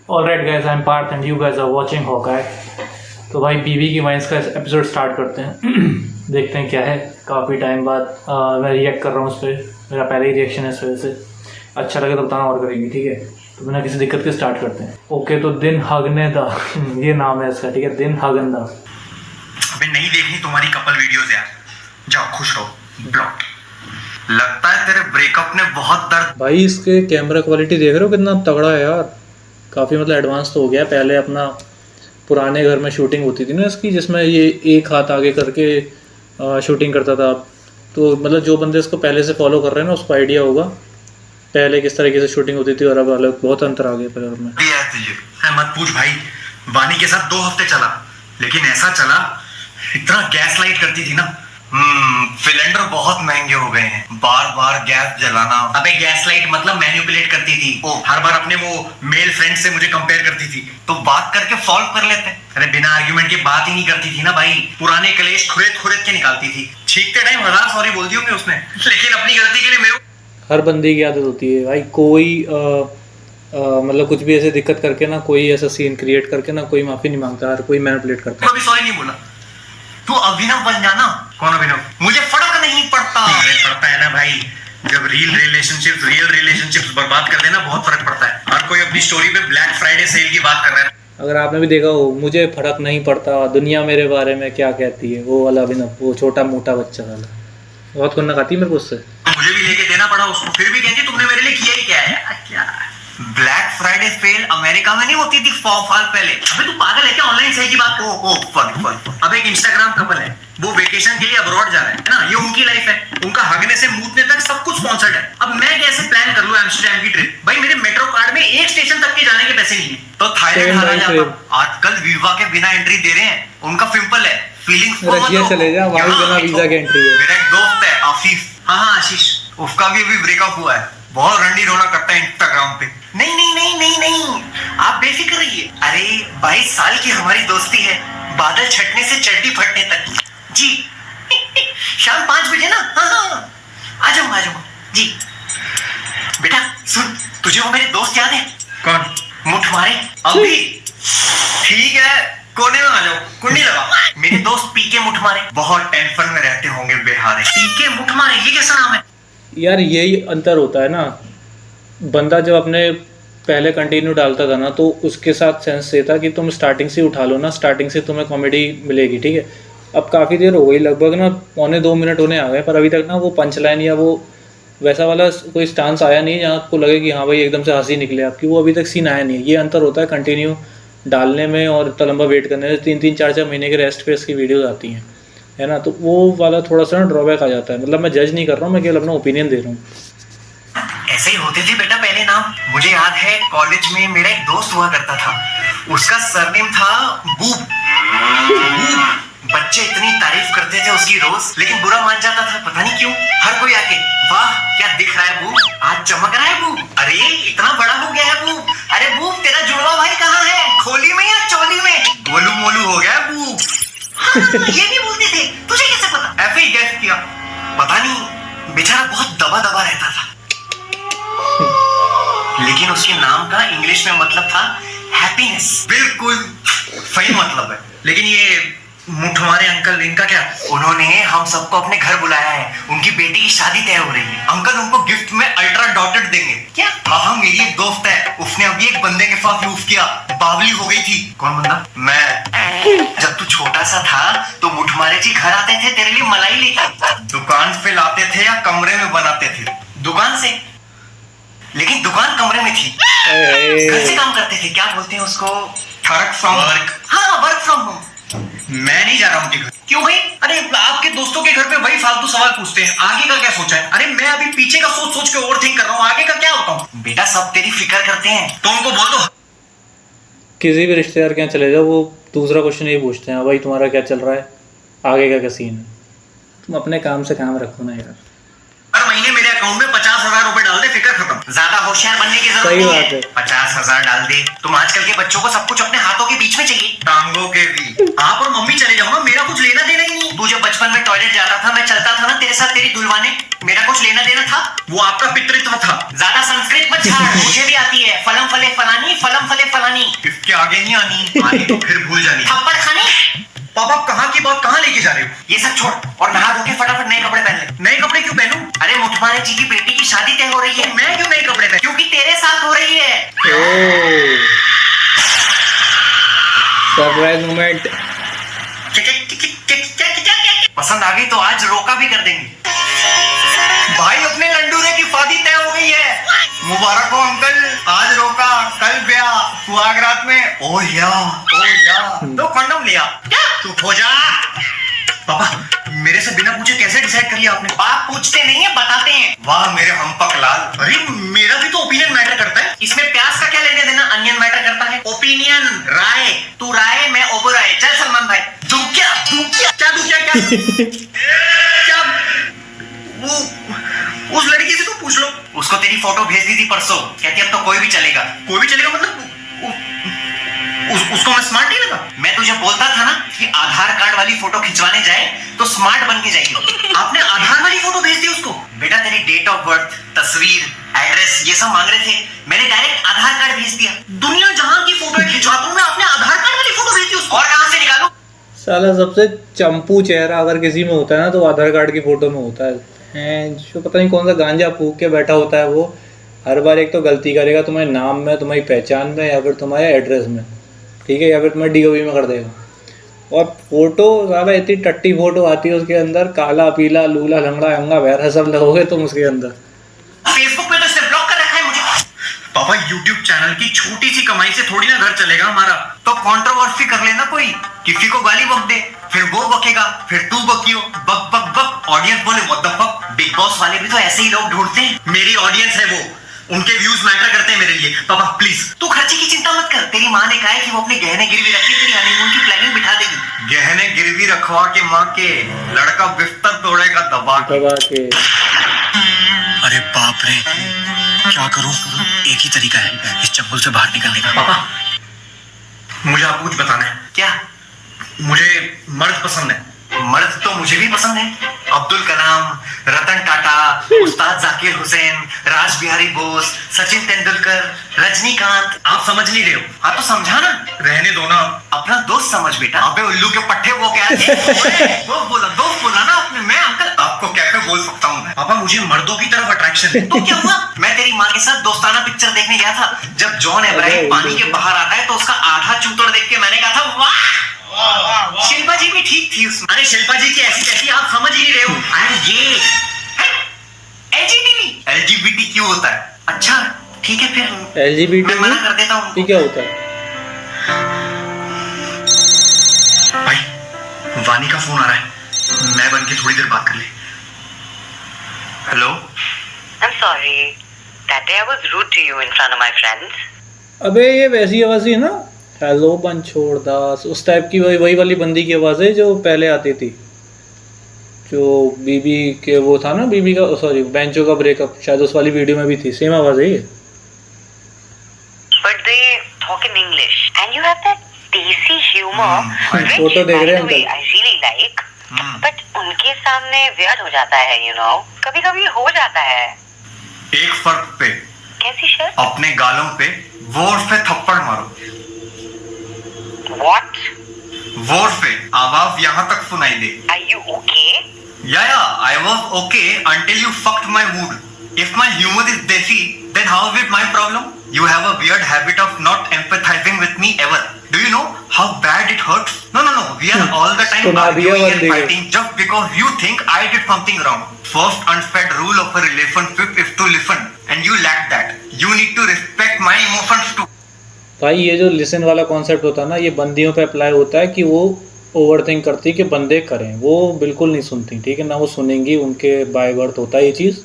Alright guys, I am Parth and you guys are watching Hawkeye. तो भाई बीबी की wines का एपिसोड स्टार्ट करते हैं। देखते हैं क्या है। काफ़ी टाइम बाद मैं रिएक्ट कर रहा हूँ उस पर। मेरा पहले ही रिएक्शन है इस वजह से। अच्छा लगे तो बताना और करेंगे, ठीक है। तो बिना किसी दिक्कत के स्टार्ट करते हैं। ओके, तो दिन हगने दा ये नाम है इसका, ठीक है। दिन हगन दा। अबे नहीं देखनी तुम्हारी कपल वीडियोस यार, जाओ खुश रहो। ब्लॉक लगता है तेरे ब्रेकअप ने बहुत दर्द। भाई इसके कैमरा क्वालिटी देख रहे हो कितना तगड़ा है यार। काफ़ी मतलब एडवांस तो हो गया। पहले अपना पुराने घर में शूटिंग होती थी ना इसकी, जिसमें ये एक हाथ आगे करके शूटिंग करता था। तो मतलब जो बंदे इसको पहले से फॉलो कर रहे हैं ना, उसको आइडिया होगा पहले किस तरीके से शूटिंग होती थी और अब अलग बहुत अंतर आ गया पहले में। तुझे मत पूछ भाई, वानी के साथ 2 हफ्ते चला, लेकिन ऐसा चला, इतना गैस लाइट करती थी ना। सिलेंडर बहुत महंगे हो गए हैं, बार बार गैस जलाना। अबे गैस लाइट मतलब मैनिपुलेट करती थी। ओ हर बार अपने वो मेल फ्रेंड से मुझे कंपेयर करती थी, तो बात करके सॉल्व कर लेते। अरे बिना आर्ग्यूमेंट के बात ही नहीं करती थी ना भाई। पुराने कलेश खुरेद के निकालती थी। छींकते टाइम 1000 सॉरी बोल दी होंगी उसने, लेकिन अपनी गलती के लिए मेरे हर बंदे की आदत होती है भाई। कोई मतलब कुछ भी ऐसे दिक्कत करके ना, कोई ऐसा सीन क्रिएट करके ना, कोई माफ़ी नहीं मांगता, हर कोई मैनिपुलेट करता है। कभी सॉरी नहीं बोला। तू अभिनव बन जाना। कौन अभिनव? मुझे फर्क नहीं पड़ता। अरे पड़ता है ना भाई, जब रियल रिलेशनशिप्स बर्बाद कर देना बहुत फर्क पड़ता है। हर कोई अपनी स्टोरी पे ब्लैक फ्राइडे सेल की बात कर रहा है। अगर आपने भी देखा हो, मुझे फर्क नहीं पड़ता, दुनिया मेरे बारे में क्या कहती है, वो वाला अभिनव, वो छोटा मोटा बच्चा वाला बहुत कुन्ना खाती है मेरे को उससे। मुझे भी लेके देना पड़ा उसको, फिर भी कहती तुमने मेरे लिए किया ही क्या है। क्या ब्लैक फ्राइडे सेल अमेरिका में नहीं होती थी 100 साल पहले? अबे तू पागल है क्या? ऑनलाइन सेल की बात। सॉरी। अब एक इंस्टाग्राम कपल है, वो वेकेशन के लिए अब्रॉड जा रहा है ना। ये उनकी लाइफ है, उनका हगने से मूतने तक सब कुछ स्पॉन्सर्ड है। अब मैं कैसे प्लान कर लूं एम्स्टर्डम की ट्रिप? भाई मेरे मेट्रो कार्ड में एक स्टेशन तक के जाने के पैसे नहीं है, तो थाईलैंड हारा जाता। आजकल वीजा के बिना एंट्री दे रहे हैं। उनका सिंपल है, फीलिंग्स रशिया चले जा, वहां बिना वीजा के एंट्री है। मेरा एक दोस्त है आशीष, हाँ आशीष, उसका भी अभी ब्रेकअप हुआ है। बहुत रंडी रोना करता है इंस्टाग्राम पे। नहीं, आप बेफिक्र रहिए। अरे 22 साल की हमारी दोस्ती है, बादल छटने से चड्डी फटने तक जी। शाम 5 बजे ना। हाँ आ जाऊंगा जी। बेटा सुन, तुझे वो मेरे दोस्त याद है? कौन? मुठ मारे अभी। ठीक है, कोने में आ जाओ, कुंडी लगा। मेरे दोस्त पीके मुठ मारे बहुत टेंशन में रहते होंगे बेहारे। पीके मुठ मारे, ये कैसा नाम है यार? यही अंतर होता है ना। बंदा जब अपने पहले कंटिन्यू डालता था ना, तो उसके साथ सेंस ये था कि तुम स्टार्टिंग से उठा लो ना, स्टार्टिंग से तुम्हें कॉमेडी मिलेगी, ठीक है। अब काफ़ी देर हो गई, लगभग ना 1.25 मिनट होने आ गए, पर अभी तक ना वो पंच लाइन या वो वैसा वाला कोई स्टांस आया नहीं जहाँ आपको लगे कि हाँ भाई एकदम से हंसी निकले आपकी। वो अभी तक सीन आया नहीं है। ये अंतर होता है कंटिन्यू डालने में और इतना लंबा वेट करने में। 3-3, 4-4 महीने के रेस्ट पे इसकी वीडियोज़ आती हैं, है ना। तो वो वाला थोड़ा सा ना ड्रॉबैक आ जाता है। मतलब मैं जज नहीं कर रहा हूँ, मैं केवल अपना ओपिनियन दे रहा हूँ। ऐसे ही होते थे बेटा पहले नाम। मुझे याद है कॉलेज में मेरा एक दोस्त हुआ करता था, उसका सरनेम था बूब। बच्चे इतनी तारीफ करते थे उसकी रोज, लेकिन बुरा मान जाता था, पता नहीं क्यों। हर कोई आके वाह क्या दिख रहा है बूब, आज चमक रहा है बूब, अरे इतना बड़ा हो गया है बूब, अरे बूब तेरा जुड़वा भाई कहाँ है, खोली में या चोली में? गोलू मोलू हो गया बूब। ये भी बोलते थे, तुझे कैसे पता? ऐसे ही गैस किया, पता नहीं, बेचारा बहुत दबा रहता था। लेकिन उसके नाम का इंग्लिश में मतलब था हैप्पीनेस। बिल्कुल सही मतलब है। लेकिन ये मुठमारे अंकल, इनका क्या? उन्होंने हम सबको अपने घर बुलाया है, उनकी बेटी की शादी तय हो रही है। अंकल उनको गिफ्ट में अल्ट्रा डॉटेड देंगे। क्या? हाँ, मेरी एक दोस्त है, उसने अभी एक बंदे के साथ यूज किया, बावली हो गई थी। कौन बंदा? मैं। जब तू छोटा सा था तो मुठमारे जी घर आते थे तेरे लिए मलाई लेके। दुकान पे लाते थे या कमरे में बनाते थे? दुकान से, लेकिन दुकान कमरे में थी। घर से काम करते थे, क्या बोलते हैं उसको? Work from home. मैं नहीं जा रहा उनके घर। क्यों भाई? अरे आपके दोस्तों के घर पे वही फालतू सवाल पूछते हैं, आगे का क्या सोचा है? अरे मैं अभी पीछे का सोच के ओवरथिंक कर रहा हूँ, आगे का क्या बताऊं? बेटा सब तेरी फिक्र करते हैं, तो उनको बोल दो। किसी भी रिश्तेदार के यहाँ चले जाओ, वो दूसरा क्वेश्चन यही पूछते हैं, भाई तुम्हारा क्या चल रहा है, आगे का क्या सीन है। तुम अपने काम से काम रखो ना यार। हर महीने मेरे अकाउंट में 50,000 रुपए डाल दे, फिक्र खत्म। ज्यादा होशियार बनने की जरूरत सही नहीं बात है। है। 50,000 डाल दे। तुम आजकल के बच्चों को सब कुछ अपने हाथों के बीच में चाहिए, टांगों के भी। आप और मम्मी चले जाओ ना, मेरा कुछ लेना देना ही नहीं। तू जब बचपन में टॉयलेट जाता था, मैं चलता था ना तेरे साथ तेरी दुल्वा ने, मेरा कुछ लेना देना था? वो आपका पितृत्व था। ज्यादा संस्कृत मत झाड़, मुझे भी आती है। फलम फले फलानी, फलम फले फलानी। इसके आगे नहीं आनी, आनी तो फिर भूल जानी। थप्पड़ खानी। पापा कहाँ की बात कहाँ लेके जा रहे हो? ये सब छोड़ और नहा धो के फटाफट नए कपड़े पहन ले। नए कपड़े क्यों पहनूं? अरे मुठमारे जी की बेटी की शादी तय हो रही है, मैं क्यों नए कपड़े पहनूं? क्योंकि तेरे साथ हो रही है। Surprise moment. पसंद आ गई तो आज रोका भी कर देंगे। भाई अपने लंडूरे की शादी तय हो गई है। मुबारक हो अंकल, आज रोका कल ब्याह, सुहागरात में ओ या तो कंडोम लिया। क्या चुप हो जा। पापा मेरे से बिना पूछे कैसे डिसाइड कर लिया आपने? बाप पूछते नहीं है, बताते हैं। वाह मेरे हम्पक लाल। अरे मेरा भी तो ओपिनियन मैटर करता है। इसमें प्यास का क्या लेने देना? अनियन मैटर करता है। ओपिनियन राय, तू राय मैं ओबराय। चल सलमान भाई। दूं क्या क्या क्या वो उस लड़की से तू पूछ लो। उसको तेरी फोटो भेज दी थी परसों, कहती अब तो कोई भी चलेगा। कोई भी चलेगा मतलब उसको मैं स्मार्ट नहीं लगा? मैं तुझे बोलता था ना कि आधार कार्ड वाली फोटो खिंचवाने जाए तो स्मार्ट बन के जाएगी। आपने आधार वाली फोटो भेज दी उसको? बेटा तेरी डेट ऑफ बर्थ, तस्वीर, एड्रेस ये सब मांग रहे थे, मैंने डायरेक्ट आधार कार्ड भेज दिया। दुनिया जहां की फोटो खिंचवाता हूं मैं, आपने आधार कार्ड वाली फोटो भेज दी उसको। और कहां से निकालूं? साला सबसे चंपू चेहरा अगर किसी में होता है ना तो आधार कार्ड की फोटो में होता है। जो पता नहीं कौन सा गांजा फूक के बैठा होता है वो, हर बार एक तो गलती करेगा तुम्हारे नाम में, तुम्हारी पहचान में, या फिर तुम्हारे एड्रेस में, ठीक है, या फिर तुम्हारे DOB में कर देगा। और फोटो साला इतनी टट्टी फोटो आती है उसके अंदर, काला पीला लूला लंगड़ा अंगा वैरा सब लगोगे तुम उसके अंदर। फेसबुक पे तो इसने ब्लॉक कर रखा है मुझे। पापा YouTube चैनल की छोटी सी कमाई से थोड़ी ना घर चलेगा हमारा। तो कंट्रोवर्सी कर लेना कोई, किसी को गाली बक दे, फिर वो बकेगा, फिर तू बकियो, बक बक बक, ऑडियंस बोले what the fuck. Big boss वाले भी तो ऐसे ही लोग ढूंढते हैं। मेरी ऑडियंस है वो, उनके व्यूज मैटर करते हैं मेरे लिए। पापा प्लीज तू खर्चे की चिंता मत कर। तेरी माँ ने कहा है कि वो अपने गहने गिरवी रख के तेरी हनीमून की प्लानिंग बिठा देगी। गहने गिरवी रखवा के माँ के, लड़का बिस्तर तोड़ेगा दबा के। अरे बाप रे, क्या करूं? एक ही तरीका है इस चंगुल से बाहर निकलने का। पापा मुझे आपको कुछ बताना है। क्या? मुझे मर्द पसंद है। मर्द तो मुझे भी पसंद है। अब्दुल कलाम, रतन टाटा, उस्ताद जाकिर हुसैन, राज बिहारी बोस, सचिन तेंदुलकर, रजनीकांत। आप समझ नहीं रहे हो। हाँ तो समझा ना। रहने दो ना, अपना दोस्त समझ बेटा। अबे उल्लू के पट्टे वो क्या है? दोस्त बोला ना आपने। मैं अंकल आपको कैसे बोल सकता हूँ मैं? पापा मुझे मर्दों की तरफ अट्रैक्शन है। तो क्या हुआ? मैं तेरी माँ के साथ दोस्ताना पिक्चर देखने गया था। जब जॉन इब्राहिम पानी के बाहर आता है तो उसका आधा चूतड़ देख के मैंने कहा था वाह। शिल्पा जी भी ठीक थी उसमें। अरे शिल्पा जी की ऐसी कैसी, आप समझ ही नहीं रहे हो। LGBT क्यों होता है? अच्छा ठीक है फिर LGBT मैं मना कर देता हूँ। क्या होता है? भाई वानी का फोन आ रहा है, मैं बन के थोड़ी देर बात कर ले। Hello. I'm sorry. That day I was rude to you in front of my friends. अबे ये वैसी आवाज ही है ना, हेलो बनछोड़ दास, उस टाइप की वही वाली बंदी की आवाज़ है जो पहले आती थी, जो बीबी के वो था ना, बीबी का सॉरी बेंचो का ब्रेकअप, शायद उस वाली वीडियो में भी थी, सेम आवाज़ है ये। But they talk in English and you have that desi humor which photo देख रहे हैं by the way I really like. But उनके सामने weird हो जाता है, you know. कभी-कभी हो जाता है। एक फर्क पे। कैसी शर्त? अपने गालों पे वोट पे थप्पड़ मारो। What? वोट पे आवाज यहाँ तक सुनाई दे। Are you okay? Yeah, I was okay until you fucked my mood. If my humor is desi, then how is it my problem? You have a weird habit of not empathizing with me ever. Do you know how bad it hurts? No. We are all the time arguing and fighting just because you think I did something wrong. First unsaid rule of a relationship is to listen, and you lack that. You need to respect my emotions too. भाई ये जो listen वाला concept होता है ना, ये बंदियों पे अप्लाई होता है कि वो ओवर थिंक करती कि बंदे करें, वो बिल्कुल नहीं सुनती, ठीक है ना, वो सुनेंगी, उनके बाय बर्थ होता है ये चीज़।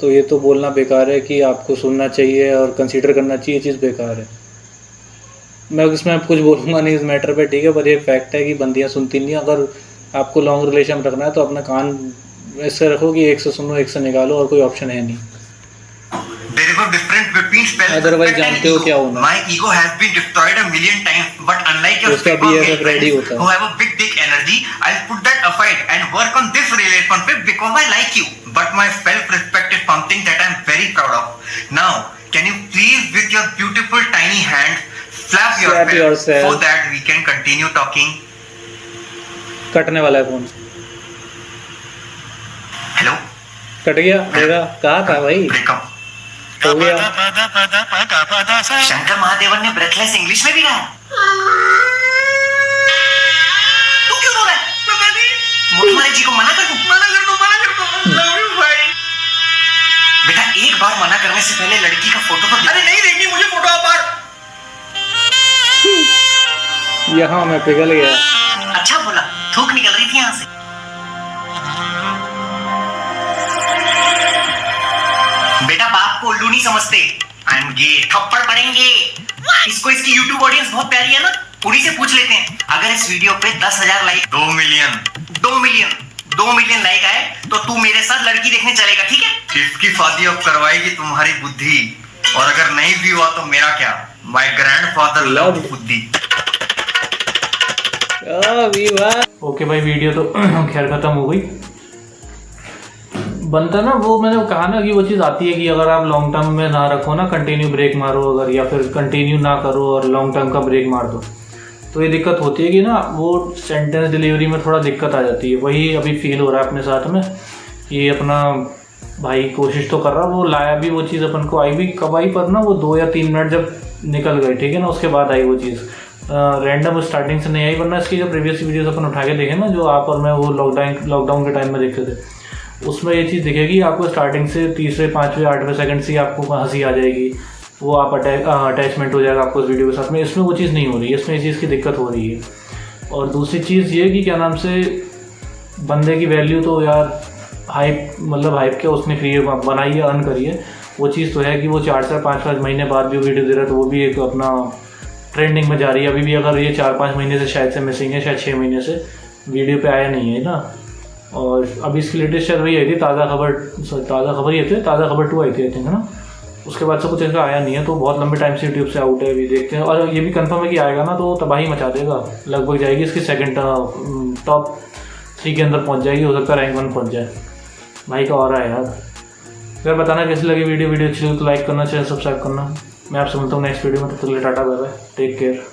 तो ये तो बोलना बेकार है कि आपको सुनना चाहिए और कंसीडर करना चाहिए, ये चीज़ बेकार है। मैं इसमें कुछ बोलूँगा नहीं इस मैटर पे, ठीक है, पर ये फैक्ट है कि बंदियाँ सुनती नहीं। अगर आपको लॉन्ग रिलेशन रखना है तो अपना कान ऐसे रखो कि एक से सुनो एक से निकालो, और कोई ऑप्शन है नहीं। well Otherwise respect and जानते हो ego. क्या होना। My ego has been destroyed a million times, but unlike your उसका people BFF ready होता है। who have a big dick energy, I'll put that aside and work on this relationship because I like you. But my self-respect is something that I'm very proud of. Now, can you please, with your beautiful tiny hands, slap yourself so that we can continue talking? कटने वाला है phone. Hello, cut गया मेरा, कहा था भाई, breakup हो गया। शंकर महादेवन ने ब्रेथलेस इंग्लिश में भी गाया। तू क्यों रो रहा है? मुठमारे जी को मना कर दूं? मना कर दो। लव यू भाई। बेटा एक बार मना करने से पहले लड़की का फोटो तो अरे नहीं देखनी मुझे फोटो आप बार। यहाँ मैं पिघल गया। अच्छा बोला, थूक निकल रही थी यहाँ से। बेटा बाप को उल्लू नहीं समझते। आई एम गे, थप्पड़ पड़ेंगे। इसको इसकी YouTube ऑडियंस बहुत प्यारी है ना, पूरी से पूछ लेते हैं। अगर इस वीडियो पे 10,000 लाइक, 2 मिलियन लाइक आए तो तू मेरे साथ लड़की देखने चलेगा, ठीक है? इसकी शादी अब करवाएगी तुम्हारी बुद्धि, और अगर नहीं भी हुआ तो मेरा क्या? माय ग्रैंडफादर लव बुद्धि। ओके भाई, वीडियो तो खैर खत्म हो गई। बनता ना वो, मैंने कहा ना कि वो चीज़ आती है कि अगर आप लॉन्ग टर्म में ना रखो ना, कंटिन्यू ब्रेक मारो अगर, या फिर कंटिन्यू ना करो और लॉन्ग टर्म का ब्रेक मार दो, तो ये दिक्कत होती है कि ना वो सेंटेंस डिलीवरी में थोड़ा दिक्कत आ जाती है। वही अभी फील हो रहा है अपने साथ में कि अपना भाई कोशिश तो कर रहा, वो लाया भी वो चीज़ अपन को, आई भी कब आई, पर ना वो 2 या 3 मिनट जब निकल गए, ठीक है ना, उसके बाद आई वो चीज़। रैंडम स्टार्टिंग से नहीं आई, वरना इसकी जो प्रीवियस वीडियोस अपन उठा के देखे ना, जो आप और मैं वो लॉकडाउन के टाइम में देखते थे, उसमें ये चीज़ दिखेगी आपको स्टार्टिंग से 3रे 5वें 8वें सेकंड से आपको हंसी आ जाएगी, वो आप अटैचमेंट हो जाएगा आपको उस वीडियो के साथ में। इसमें वो चीज़ नहीं हो रही है, इसमें इस चीज़ की दिक्कत हो रही है। और दूसरी चीज़ ये कि क्या नाम से, बंदे की वैल्यू तो यार हाइप, मतलब हाइप क्या उसने क्रिएट बनाई है, अर्न करी है, वो चीज़ तो है कि वो 4 से 5 महीने बाद भी वीडियो दे रहा है, तो वो भी एक अपना ट्रेंडिंग में जा रही है। अभी भी अगर ये 4-5 महीने से शायद से मिसिंग है, शायद 6 महीने से वीडियो पे आया नहीं है ना। और अभी इसकी लेटेस्ट शायद वही आई थी, ताज़ा खबर ये थी, ताज़ा खबर 2 आई थी आई थिंक, है ना। उसके बाद से कुछ ऐसा आया नहीं है, तो बहुत लंबे टाइम से यूट्यूब से आउट है। अभी देखते हैं, और ये भी कंफर्म है कि आएगा ना तो तबाही मचा देगा, लगभग जाएगी इसकी सेकंड टॉप 3 के अंदर पहुंच जाएगी, हो सकता है रैंक 1 पहुंच जाए। भाई का और है यार। अगर बताना कैसी लगी वीडियो अच्छी लगी तो लाइक करना, चैनल सब्सक्राइब करना। मैं आपसे मिलता हूँ नेक्स्ट वीडियो में, तब तक के लिए ta-ta bye bye, take care.